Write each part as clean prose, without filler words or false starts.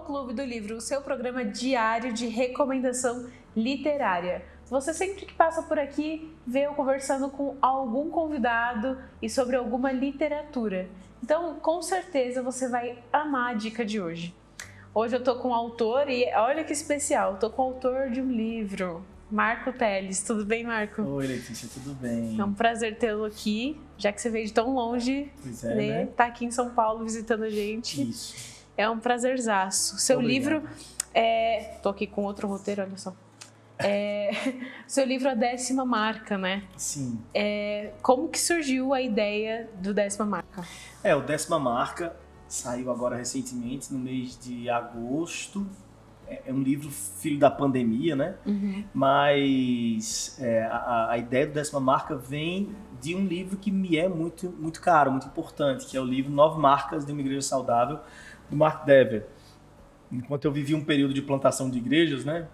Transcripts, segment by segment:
Clube do Livro, o seu programa diário de recomendação literária. Você sempre que passa por aqui vê eu conversando com algum convidado e sobre alguma literatura. Então, com certeza você vai amar a dica de hoje. Hoje eu tô com o autor e olha que especial, tô com o autor de um livro, Marco Teles. Tudo bem, Marco? Oi, Letícia, tudo bem? É um prazer tê-lo aqui, já que você veio de tão longe, né? Tá aqui em São Paulo visitando a gente. Isso. É um prazerzaço. Seu livro tô aqui com outro roteiro, olha só. Seu livro é a 10ª Marca, né? Sim. Como que surgiu a ideia do 10ª Marca? O 10ª Marca saiu agora recentemente, no mês de agosto. É um livro filho da pandemia, né? Uhum. Mas a ideia do 10ª Marca vem de um livro que me é muito, muito caro, muito importante, que é o livro 9 Marcas de uma Igreja Saudável, do Mark Dever. Enquanto eu vivi um período de plantação de igrejas, né?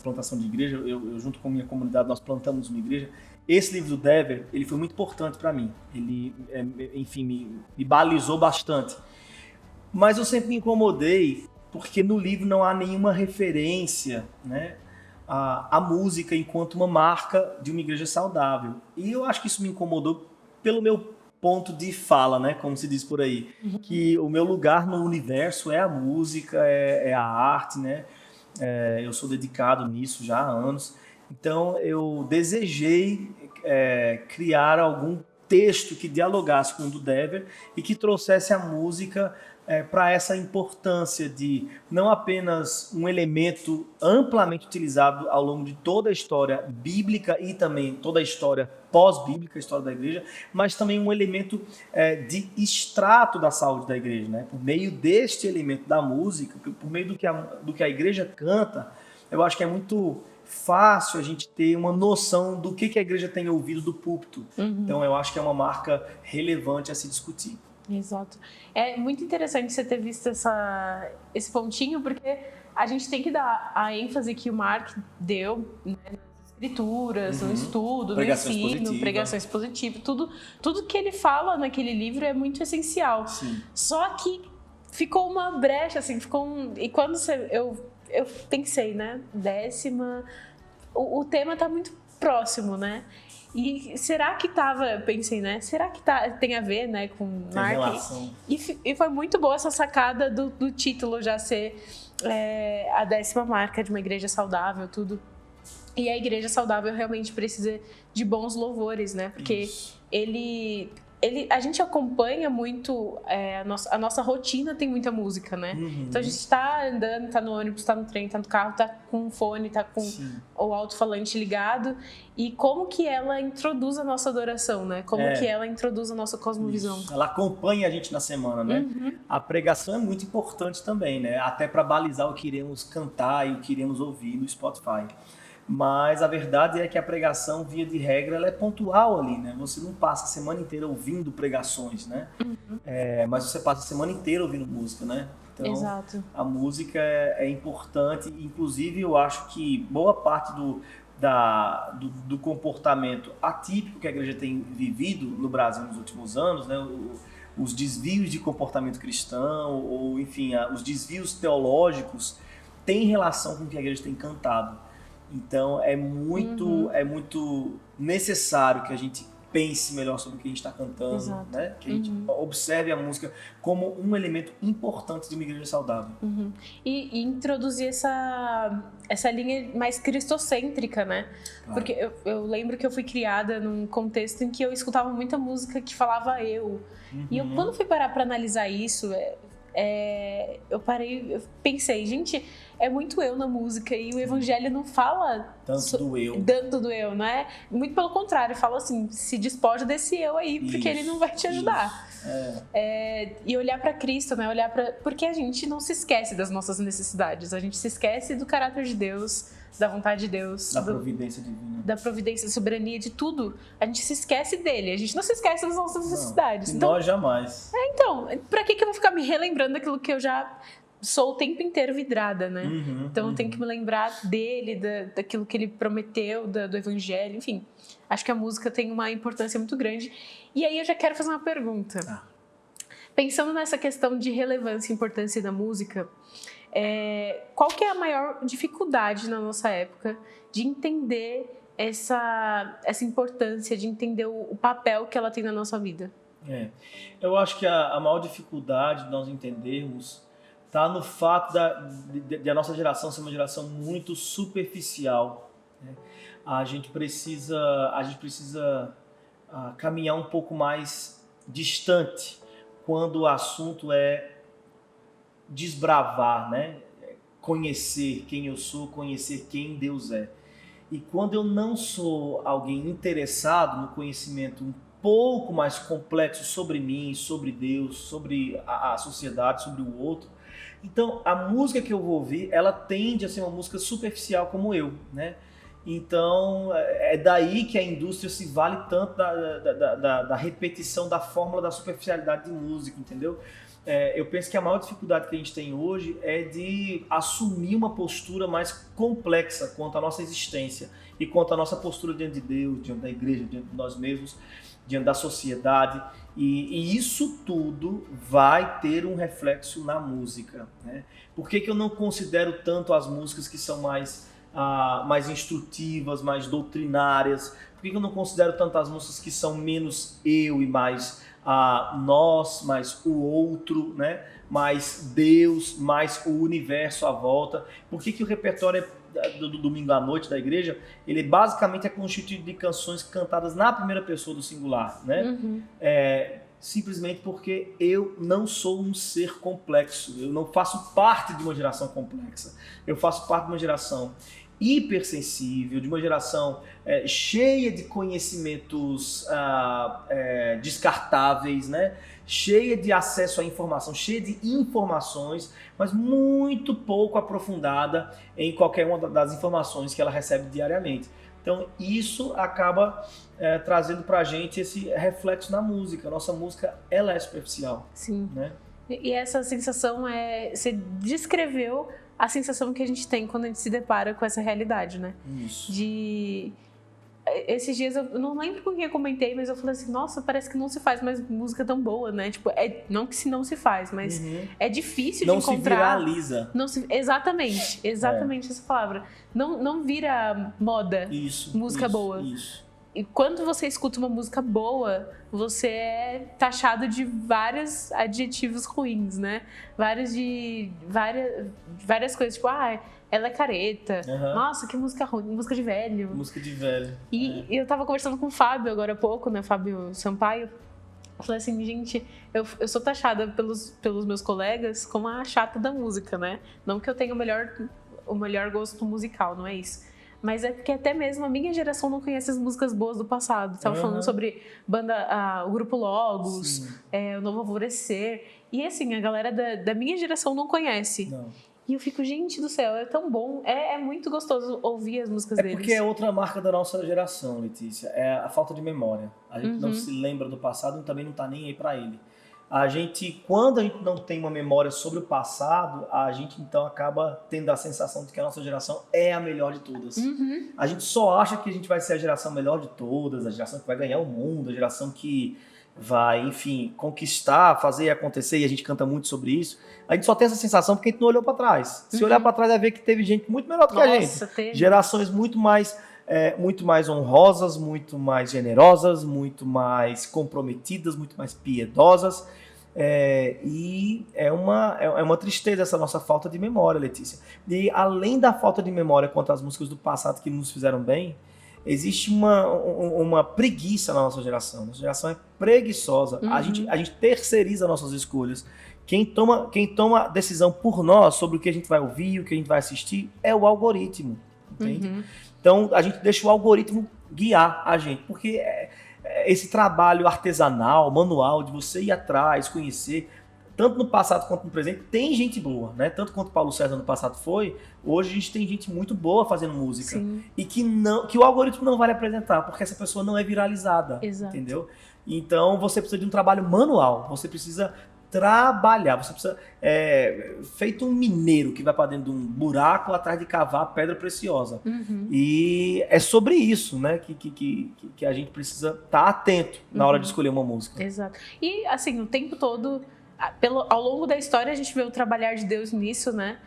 Plantação de igreja, eu junto com a minha comunidade, nós plantamos uma igreja. Esse livro do Dever, ele foi muito importante para mim. Ele, enfim, me balizou bastante. Mas eu sempre me incomodei porque no livro não há nenhuma referência, né, à música enquanto uma marca de uma igreja saudável. E eu acho que isso me incomodou pelo meu ponto de fala, né, como se diz por aí, que o meu lugar no universo é a música, é a arte, né, eu sou dedicado nisso já há anos. Então eu desejei criar algum texto que dialogasse com o do Dever e que trouxesse a música para essa importância de não apenas um elemento amplamente utilizado ao longo de toda a história bíblica e também toda a história pós-bíblica, a história da igreja, mas também um elemento de extrato da saúde da igreja, né? Por meio deste elemento da música, por meio do que a igreja canta, eu acho que é muito fácil a gente ter uma noção do que a igreja tem ouvido do púlpito. Uhum. Então eu acho que é uma marca relevante a se discutir. Exato. É muito interessante você ter visto esse pontinho, porque a gente tem que dar a ênfase que o Mark deu, né, nas escrituras, no estudo, no ensino, pregações positivas, tudo que ele fala naquele livro é muito essencial. Sim. Só que ficou uma brecha, assim, e quando eu pensei, né, 10ª, o tema tá muito próximo, né? E será que pensei, né? Será que tem a ver, né, com Mark? E foi muito boa essa sacada do título já ser a 10ª Marca de uma igreja saudável, tudo. E a igreja saudável realmente precisa de bons louvores, né? Porque a gente acompanha muito, a nossa rotina tem muita música, né? Uhum. Então a gente tá andando, tá no ônibus, tá no trem, tá no carro, tá com o fone, tá com o alto-falante ligado. E como que ela introduz a nossa adoração, né? Como que ela introduz a nossa cosmovisão. Isso. Ela acompanha a gente na semana, né? Uhum. A pregação é muito importante também, né? Até para balizar o que iremos cantar e o que iremos ouvir no Spotify. Mas a verdade é que a pregação, via de regra, ela é pontual ali, né? Você não passa a semana inteira ouvindo pregações, né? Uhum. Mas você passa a semana inteira ouvindo música, né? Então, Exato. A música é importante. Inclusive, eu acho que boa parte do comportamento atípico que a igreja tem vivido no Brasil nos últimos anos, né? Os desvios de comportamento cristão, ou enfim, os desvios teológicos, têm relação com o que a igreja tem cantado. Então é muito necessário que a gente pense melhor sobre o que a gente está cantando, né? Que a gente observe a música como um elemento importante de uma igreja saudável. E introduzir essa linha mais cristocêntrica, né? Claro. Porque eu lembro que eu fui criada num contexto em que eu escutava muita música que falava eu. E eu, quando fui parar para analisar isso, eu pensei, gente, é muito eu na música e o evangelho não fala tanto do eu, não é? Muito pelo contrário, fala assim, se despoja desse eu aí, porque ele não vai te ajudar. E olhar para Cristo, né? Porque a gente não se esquece das nossas necessidades, a gente se esquece do caráter de Deus, da vontade de Deus, da providência divina, da providência, da soberania, de tudo. A gente se esquece dele, a gente não se esquece das nossas necessidades. Então, nós jamais. Então, pra que eu vou ficar me relembrando daquilo que eu já sou o tempo inteiro vidrada, né? Então eu tenho que me lembrar dele, daquilo que ele prometeu, do evangelho, enfim. Acho que a música tem uma importância muito grande. E aí eu já quero fazer uma pergunta. Pensando nessa questão de relevância e importância da música, qual que é a maior dificuldade na nossa época de entender essa importância, de entender o papel que ela tem na nossa vida? Eu acho que a maior dificuldade de nós entendermos está no fato de a nossa geração ser uma geração muito superficial, né? A gente precisa caminhar um pouco mais distante quando o assunto é desbravar, né? Conhecer quem eu sou, conhecer quem Deus é. E quando eu não sou alguém interessado no conhecimento um pouco mais complexo sobre mim, sobre Deus, sobre a sociedade, sobre o outro, então a música que eu vou ouvir, ela tende a ser uma música superficial como eu, né? Então é daí que a indústria se vale tanto da repetição da fórmula da superficialidade de música, entendeu? Eu penso que a maior dificuldade que a gente tem hoje é de assumir uma postura mais complexa quanto à nossa existência e quanto à nossa postura diante de Deus, diante da igreja, diante de nós mesmos, diante da sociedade. E isso tudo vai ter um reflexo na música, né? Por que eu não considero tanto as músicas que são mais instrutivas, mais doutrinárias? Por que eu não considero tanto as músicas que são menos eu e mais nós, mais o outro, né? Mais Deus, mais o universo à volta? Por que o repertório do domingo à noite da igreja, ele basicamente é constituído de canções cantadas na primeira pessoa do singular, né? Uhum. Simplesmente porque eu não sou um ser complexo, eu não faço parte de uma geração complexa, eu faço parte de uma geração hipersensível, de uma geração cheia de conhecimentos descartáveis, né? Cheia de acesso à informação, cheia de informações, mas muito pouco aprofundada em qualquer uma das informações que ela recebe diariamente. Então isso acaba trazendo pra gente esse reflexo na música. A nossa música, ela é superficial. Sim. Né? E essa sensação você descreveu a sensação que a gente tem quando a gente se depara com essa realidade, né? Isso. Esses dias eu não lembro com quem eu comentei, mas eu falei assim, nossa, parece que não se faz mais música tão boa, né? Tipo, não que não se faz, mas é difícil de encontrar. Não se viraliza. Exatamente essa palavra. Não vira moda. Música boa. Isso. E quando você escuta uma música boa, você é taxado de vários adjetivos ruins, né? Várias coisas, tipo, ela é careta. Uhum. Nossa, que música ruim, música de velho. Música de velho. E eu tava conversando com o Fábio agora há pouco, né? Fábio Sampaio. Eu falei assim, gente, eu sou taxada pelos meus colegas como a chata da música, né? Não que eu tenha o melhor gosto musical, não é isso. Mas é porque até mesmo a minha geração não conhece as músicas boas do passado. Tava falando sobre o Grupo Logos, o Novo Alvorecer. E assim, a galera da minha geração não conhece. Não. E eu fico, gente do céu, é tão bom. É muito gostoso ouvir as músicas deles. Porque é outra marca da nossa geração, Letícia. É a falta de memória. A gente não se lembra do passado e também não tá nem aí pra ele. Quando a gente não tem uma memória sobre o passado, a gente então acaba tendo a sensação de que a nossa geração é a melhor de todas. A gente só acha que a gente vai ser a geração melhor de todas, a geração que vai ganhar o mundo, a geração que vai, enfim, conquistar, fazer acontecer, e a gente canta muito sobre isso. A gente só tem essa sensação porque a gente não olhou para trás. Se olhar para trás, vai ver que teve gente muito melhor do que a gente. Teve. Gerações muito mais honrosas, muito mais generosas, muito mais comprometidas, muito mais piedosas. E é uma tristeza essa nossa falta de memória, Letícia. E além da falta de memória quanto às músicas do passado que nos fizeram bem, existe uma preguiça na nossa geração. Nossa geração é preguiçosa. A gente terceiriza nossas escolhas. Quem toma decisão por nós sobre o que a gente vai ouvir, o que a gente vai assistir, é o algoritmo. Entende? Então a gente deixa o algoritmo guiar a gente, porque esse trabalho artesanal, manual, de você ir atrás, conhecer, tanto no passado quanto no presente, tem gente boa, né? Tanto quanto Paulo César no passado foi, hoje a gente tem gente muito boa fazendo música. Sim. E que o algoritmo não vai lhe apresentar, porque essa pessoa não é viralizada. Exato. Entendeu? Então você precisa de um trabalho manual, você precisa trabalhar, você precisa feito um mineiro que vai para dentro de um buraco atrás de cavar pedra preciosa. E é sobre isso, né, que a gente precisa estar atento na hora de escolher uma música. Exato. E assim, o tempo todo, ao longo da história, a gente vê o trabalhar de Deus nisso, né?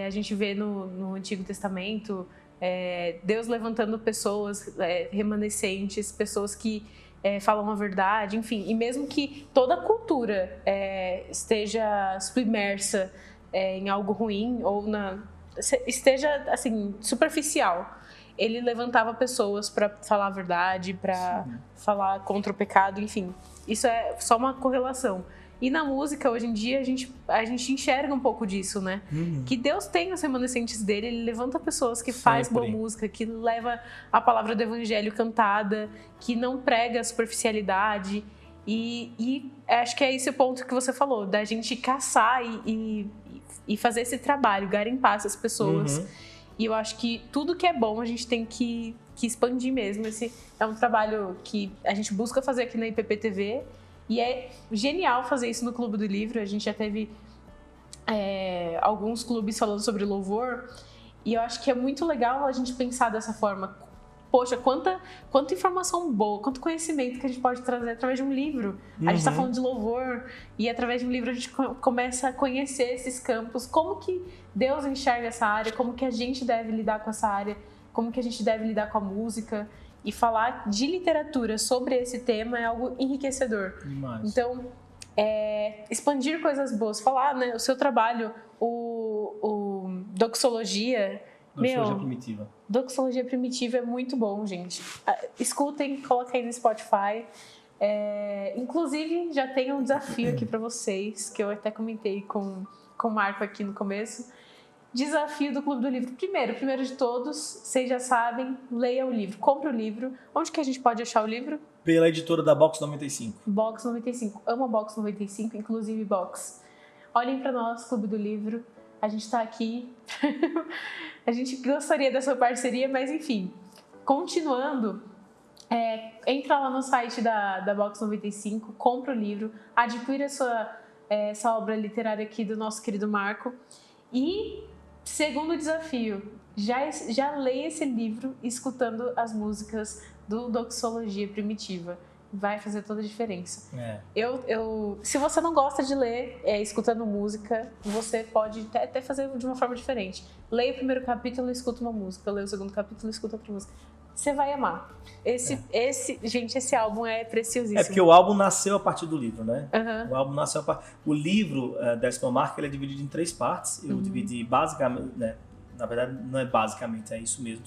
a gente vê no Antigo Testamento Deus levantando pessoas remanescentes, pessoas que falam a verdade, enfim. E mesmo que toda a cultura esteja submersa em algo ruim ou esteja assim superficial, ele levantava pessoas para falar a verdade, para falar contra o pecado, enfim. Isso é só uma correlação. E na música, hoje em dia, a gente enxerga um pouco disso, né? Que Deus tem os remanescentes dele, ele levanta pessoas que faz boa música, que leva a palavra do evangelho cantada, que não prega a superficialidade. E acho que é esse o ponto que você falou, da gente caçar e fazer esse trabalho, garimpar essas pessoas. E eu acho que tudo que é bom a gente tem que expandir mesmo. Esse é um trabalho que a gente busca fazer aqui na IPP-TV e é genial fazer isso no Clube do Livro. A gente já teve alguns clubes falando sobre louvor e eu acho que é muito legal a gente pensar dessa forma. Poxa, quanta informação boa, quanto conhecimento que a gente pode trazer através de um livro. A gente está falando de louvor e através de um livro a gente começa a conhecer esses campos, como que Deus enxerga essa área, como que a gente deve lidar com essa área, como que a gente deve lidar com a música. E falar de literatura sobre esse tema é algo enriquecedor. Demais. Então, expandir coisas boas, falar, né, o seu trabalho, o Doxologia... Doxologia Primitiva. Doxologia Primitiva é muito bom, gente. Escutem, coloquem aí no Spotify. Inclusive, já tem um desafio aqui para vocês, que eu até comentei com o Marco aqui no começo. Desafio do Clube do Livro. Primeiro de todos, vocês já sabem, leia o livro, compre o livro. Onde que a gente pode achar o livro? Pela editora da Box 95. Box 95. Amo a Box 95, inclusive Box. Olhem para nós, Clube do Livro. A gente está aqui. A gente gostaria da sua parceria, mas enfim. Continuando, entra lá no site da Box 95, compra o livro, adquira essa obra literária aqui do nosso querido Marco. E, segundo desafio, já leia esse livro escutando as músicas do Doxologia Primitiva. Vai fazer toda a diferença. Se você não gosta de ler escutando música, você pode até fazer de uma forma diferente. Leia o primeiro capítulo e escuta uma música. Leia o segundo capítulo e escuta outra música. Você vai amar. Esse álbum é preciosíssimo. Porque o álbum nasceu a partir do livro, né? O álbum nasceu a partir... O livro, Décima Marca, ele é dividido em 3 partes. Eu dividi basicamente... Né? Na verdade, não é basicamente, é isso mesmo.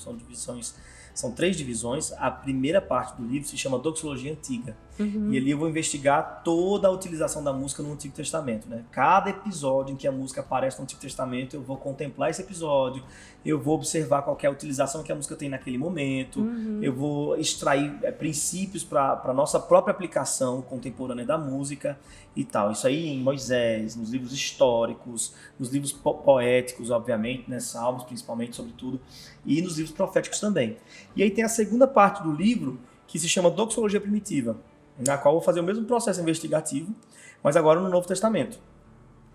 São 3 divisões. A primeira parte do livro se chama Doxologia Antiga. E ali eu vou investigar toda a utilização da música no Antigo Testamento, né? Cada episódio em que a música aparece no Antigo Testamento, eu vou contemplar esse episódio, eu vou observar qual é a utilização que a música tem naquele momento, eu vou extrair princípios para a nossa própria aplicação contemporânea da música e tal. Isso aí em Moisés, nos livros históricos, nos livros poéticos, obviamente, né? Salmos principalmente, sobretudo, e nos livros proféticos também. E aí tem a segunda parte do livro, que se chama Doxologia Primitiva, na qual eu vou fazer o mesmo processo investigativo, mas agora no Novo Testamento.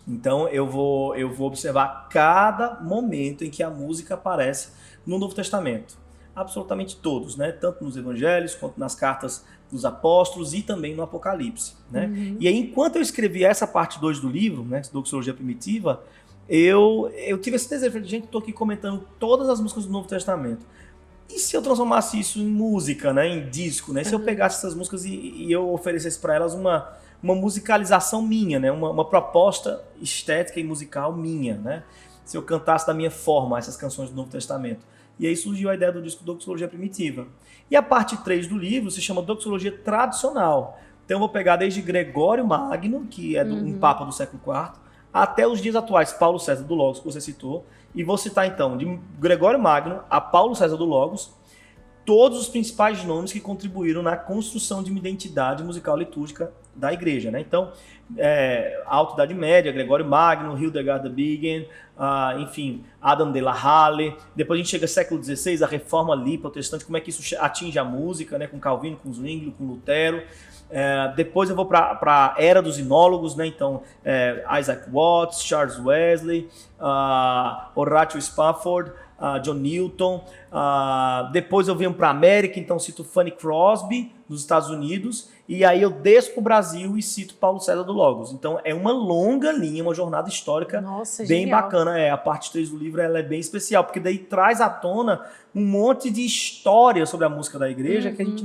Então eu vou observar cada momento em que a música aparece no Novo Testamento. Absolutamente todos, né? Tanto nos evangelhos, quanto nas cartas dos apóstolos e também no Apocalipse. Né? E aí, enquanto eu escrevi essa parte 2 do livro, né, Doxologia Primitiva, eu tive esse desejo de gente, estou aqui comentando todas as músicas do Novo Testamento. E se eu transformasse isso em música, né, em disco, né? Se eu pegasse essas músicas e eu oferecesse para elas uma musicalização minha, né? Uma proposta estética e musical minha, né? Se eu cantasse da minha forma essas canções do Novo Testamento. E aí surgiu a ideia do disco Doxologia Primitiva. E a parte 3 do livro se chama Doxologia Tradicional. Então eu vou pegar desde Gregório Magno, que é um papa do século IV, até os dias atuais, Paulo César do Logos, que você citou. E vou citar então, de Gregório Magno a Paulo César do Logos, todos os principais nomes que contribuíram na construção de uma identidade musical litúrgica da igreja, né? Então, Alta Idade Média, Gregório Magno, Hildegard de Bingen, enfim, Adam de la Halle. Depois a gente chega ao século XVI, a Reforma ali protestante, como é que isso atinge a música, né? Com Calvino, com Zwinglio, com Lutero. Depois eu vou para a era dos inólogos, né? Então, Isaac Watts, Charles Wesley, Horatio Spafford, John Newton. Depois eu venho para a América, então cito Fanny Crosby, nos Estados Unidos. E aí eu desço para o Brasil e cito Paulo César do Logos. Então é uma longa linha, uma jornada histórica. Nossa, bem genial. bacana. A parte 3 do livro ela é bem especial, porque daí traz à tona um monte de história sobre a música da igreja que a gente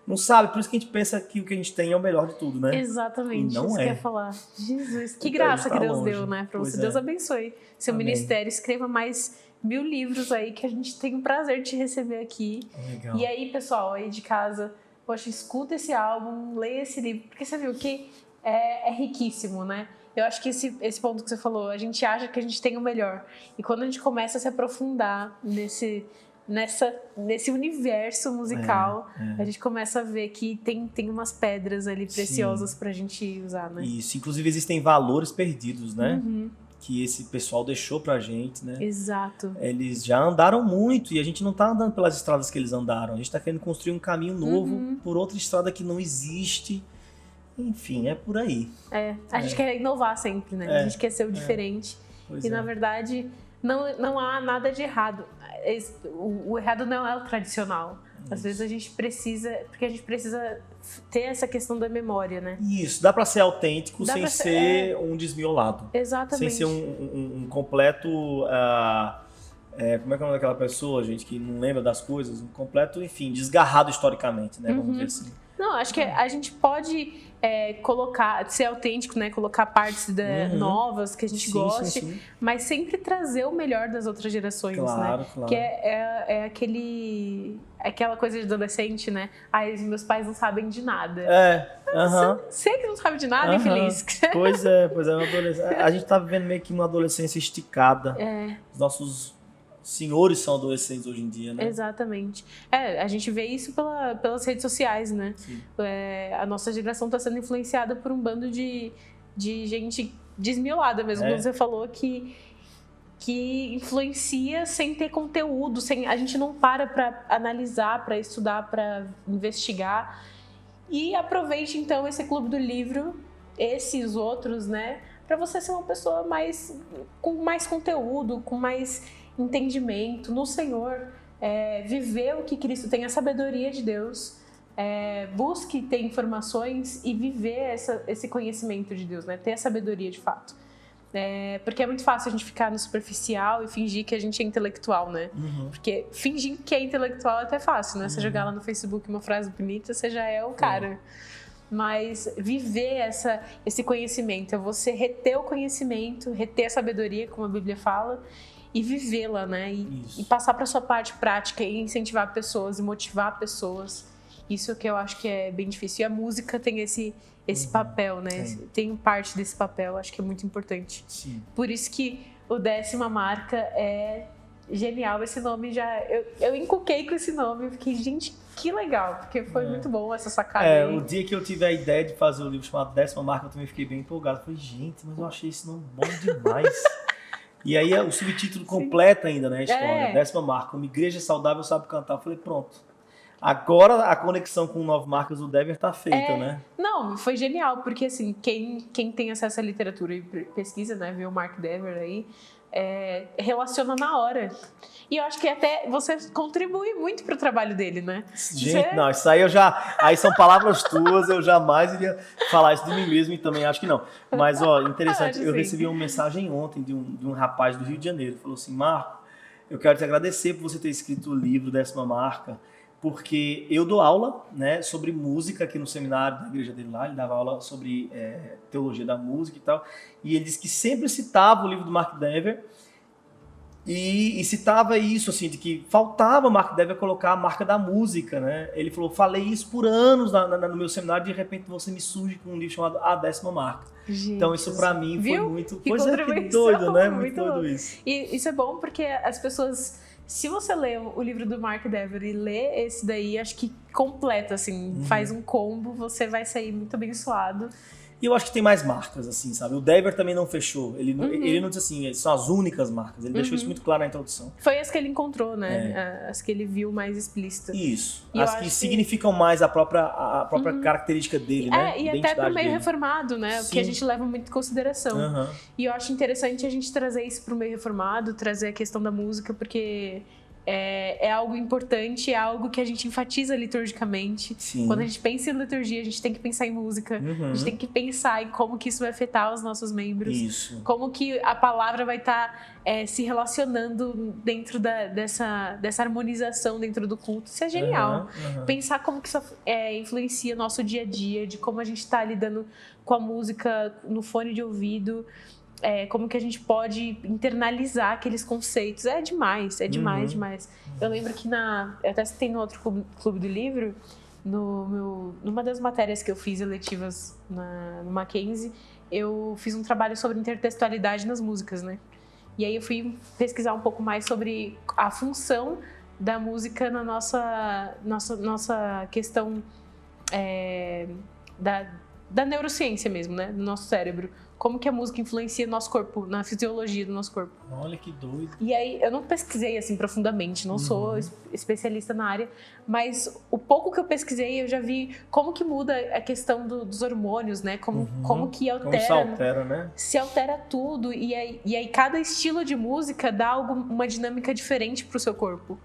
não sabe. Por isso que a gente pensa que o que a gente tem é o melhor de tudo, né? Exatamente, E não isso é. que eu ia falar. Jesus, que Então, graça tá que Deus longe. deu, né? Pra você. Pois é. Deus abençoe seu Amém. ministério. Escreva mais 1000 livros aí, que a gente tem o prazer de te receber aqui. Legal. E aí, pessoal, aí de casa, poxa, escuta esse álbum, leia esse livro, porque você viu que é riquíssimo, né? Eu acho que esse ponto que você falou, a gente acha que a gente tem o melhor. E quando a gente começa a se aprofundar nesse universo musical, a gente começa a ver que tem umas pedras ali preciosas pra gente usar, né? Isso, inclusive existem valores perdidos, né? Que esse pessoal deixou pra gente, né? Exato. Eles já andaram muito e a gente não tá andando pelas estradas que eles andaram. A gente tá querendo construir um caminho novo por outra estrada que não existe. Enfim, é por aí. A gente quer inovar sempre, né? A gente quer ser o diferente. Pois E na verdade, não há nada de errado. O errado não é o tradicional. Às vezes a gente precisa ter essa questão da memória, né? Isso, dá pra ser autêntico Dá sem pra ser um desmiolado. Exatamente. Sem ser um completo... como é que é o nome daquela pessoa, gente, que não lembra das coisas? Um completo, enfim, desgarrado historicamente, né? Vamos dizer assim. Não, acho que a gente pode ser autêntico, né? Colocar partes novas que a gente goste, sim. mas sempre trazer o melhor das outras gerações, Claro, né? claro. Que aquela coisa de adolescente, né? Ai, meus pais não sabem de nada. Sei que não sabe de nada, infeliz. Pois é, a gente tá vivendo meio que uma adolescência esticada. Os nossos senhores são adolescentes hoje em dia, né? Exatamente. A gente vê isso pelas redes sociais, né? A nossa geração está sendo influenciada por um bando de gente desmiolada mesmo, como você falou, que influencia sem ter conteúdo, a gente não para analisar, para estudar, para investigar. E aproveite então esse clube do livro, esses outros, né? Para você ser uma pessoa com mais conteúdo, com mais entendimento no Senhor, viver o que Cristo tem, a sabedoria de Deus, busque ter informações e viver esse conhecimento de Deus, né? Ter a sabedoria de fato. Porque é muito fácil a gente ficar no superficial e fingir que a gente é intelectual, né? Porque fingir que é intelectual é até fácil, né? Você jogar lá no Facebook uma frase bonita, você já é o cara. Mas viver esse conhecimento, é você reter o conhecimento, reter a sabedoria, como a Bíblia fala, e vivê-la, né? E passar para sua parte prática e incentivar pessoas e motivar pessoas. Isso que eu acho que é bem difícil. E a música tem esse papel, né? Tem parte desse papel, acho que é muito importante. Sim. Por isso que o 10ª Marca é genial. Esse nome eu encuquei com esse nome. Eu fiquei, gente, que legal, porque foi muito bom essa sacada aí. O dia que eu tive a ideia de fazer o livro chamado 10ª Marca, eu também fiquei bem empolgado. Falei, gente, mas eu achei esse nome bom demais. E aí o subtítulo completa ainda, né, a história. 10ª Marca, uma igreja saudável sabe cantar. Eu falei, pronto. Agora a conexão com 9 marcas do Dever tá feita, né? Não, foi genial, porque assim, quem tem acesso à literatura e pesquisa, né, vê o Mark Dever aí, relaciona na hora. E eu acho que até você contribui muito pro trabalho dele, né? Gente, não, isso aí aí são palavras tuas, eu jamais iria falar isso de mim mesmo e também acho que não. Mas, interessante, eu recebi uma mensagem ontem de um rapaz do Rio de Janeiro, falou assim, Marco, eu quero te agradecer por você ter escrito o livro 10ª Marca, porque eu dou aula, né, sobre música aqui no seminário da igreja dele lá, ele dava aula sobre teologia da música e tal, e ele disse que sempre citava o livro do Mark Dever e citava isso, assim, de que faltava Mark Dever colocar a marca da música, né? Ele falou, falei isso por anos no meu seminário, de repente você me surge com um livro chamado A 10ª Marca. Gente, então isso pra mim foi muito... Pois que doido, né? Muito doido isso. E isso é bom porque as pessoas... Se você lê o livro do Mark Dever e lê esse daí, acho que completa, assim, faz um combo, você vai sair muito abençoado. E eu acho que tem mais marcas, assim, sabe? O Dever também não fechou. Ele não disse assim, são as únicas marcas. Ele deixou isso muito claro na introdução. Foi as que ele encontrou, né? As que ele viu mais explícitas. Isso. E as que significam mais a própria característica dele, né? E até pro meio reformado, né? O que a gente leva muito em consideração. E eu acho interessante a gente trazer isso pro meio reformado, trazer a questão da música, porque... É algo importante, é algo que a gente enfatiza liturgicamente. Sim. Quando a gente pensa em liturgia, a gente tem que pensar em música. A gente tem que pensar em como que isso vai afetar os nossos membros. Isso. Como que a palavra vai estar se relacionando dentro dessa harmonização dentro do culto. Isso é genial. Pensar como que isso influencia nosso dia a dia, de como a gente está lidando com a música no fone de ouvido. Como que a gente pode internalizar aqueles conceitos. É demais, demais. Eu lembro que eu até citei no outro clube do livro, numa das matérias que eu fiz eletivas no Mackenzie, eu fiz um trabalho sobre intertextualidade nas músicas, né? E aí eu fui pesquisar um pouco mais sobre a função da música na nossa questão da neurociência mesmo, né? Do nosso cérebro. Como que a música influencia no nosso corpo, na fisiologia do nosso corpo. Olha que doido. E aí, eu não pesquisei assim profundamente, não sou especialista na área, mas o pouco que eu pesquisei, eu já vi como que muda a questão dos hormônios, né? Como que altera. Como se altera, né? Se altera tudo, e aí cada estilo de música dá uma dinâmica diferente pro seu corpo.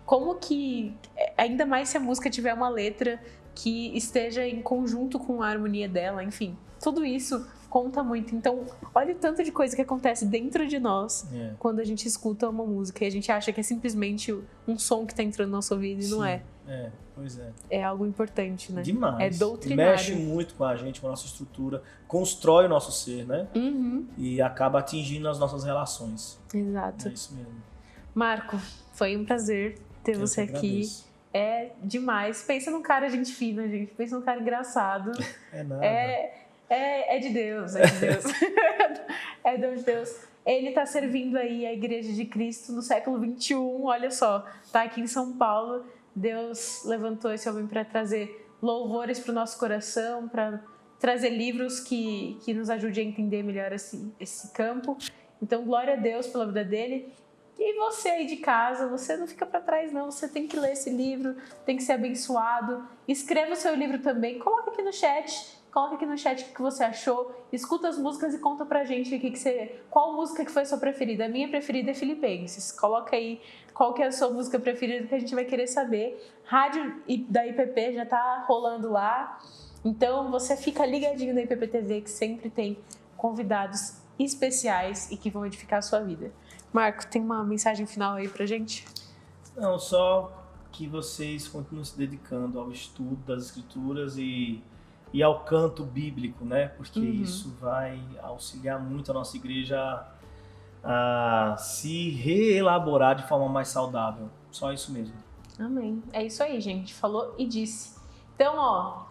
Como que, ainda mais se a música tiver uma letra que esteja em conjunto com a harmonia dela, enfim, tudo isso conta muito. Então, olha o tanto de coisa que acontece dentro de nós quando a gente escuta uma música e a gente acha que é simplesmente um som que está entrando no nosso ouvido e não é. Pois é. É algo importante, né? Demais. É doutrinário. Mexe muito com a gente, com a nossa estrutura, constrói o nosso ser, né? E acaba atingindo as nossas relações. Exato. É isso mesmo. Marco, foi um prazer ter você aqui. É demais. Pensa num cara gente fina, gente. Pensa num cara engraçado. É nada. É de Deus, é de Deus. É de Deus. Ele está servindo aí a Igreja de Cristo no século XXI, olha só. Está aqui em São Paulo. Deus levantou esse homem para trazer louvores para o nosso coração, para trazer livros que nos ajude a entender melhor esse campo. Então, glória a Deus pela vida dele. E você aí de casa, você não fica para trás não, você tem que ler esse livro, tem que ser abençoado. Escreva o seu livro também, coloca aqui no chat o que você achou, escuta as músicas e conta pra gente qual música que foi a sua preferida. A minha preferida é Filipenses, coloca aí qual que é a sua música preferida que a gente vai querer saber. Rádio da IPP já tá rolando lá, então você fica ligadinho na IPP TV que sempre tem convidados especiais e que vão edificar a sua vida. Marco, tem uma mensagem final aí pra gente? Não, só que vocês continuem se dedicando ao estudo das escrituras e ao canto bíblico, né? Porque isso vai auxiliar muito a nossa igreja a se reelaborar de forma mais saudável. Só isso mesmo. Amém. É isso aí, gente. Falou e disse. Então,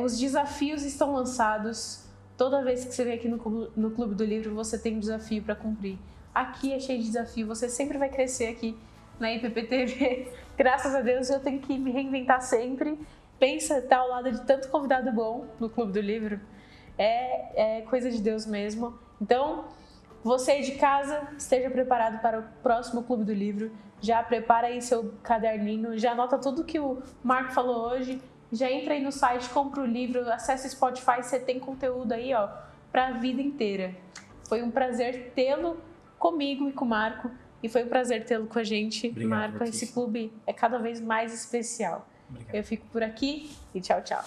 os desafios estão lançados. Toda vez que você vem aqui no Clube do Livro, você tem um desafio para cumprir. Aqui é cheio de desafio. Você sempre vai crescer aqui na IPPTV. Graças a Deus, eu tenho que me reinventar sempre. Pensa estar ao lado de tanto convidado bom no Clube do Livro. É coisa de Deus mesmo. Então, você aí de casa, esteja preparado para o próximo Clube do Livro. Já prepara aí seu caderninho, já anota tudo que o Marco falou hoje. Já entra aí no site, compra o livro, acessa o Spotify, você tem conteúdo aí, ó, para a vida inteira. Foi um prazer tê-lo comigo e com o Marco. E foi um prazer tê-lo com a gente. Obrigado, Marco, Letícia. esse clube é cada vez mais especial. Obrigado. Eu fico por aqui e tchau, tchau.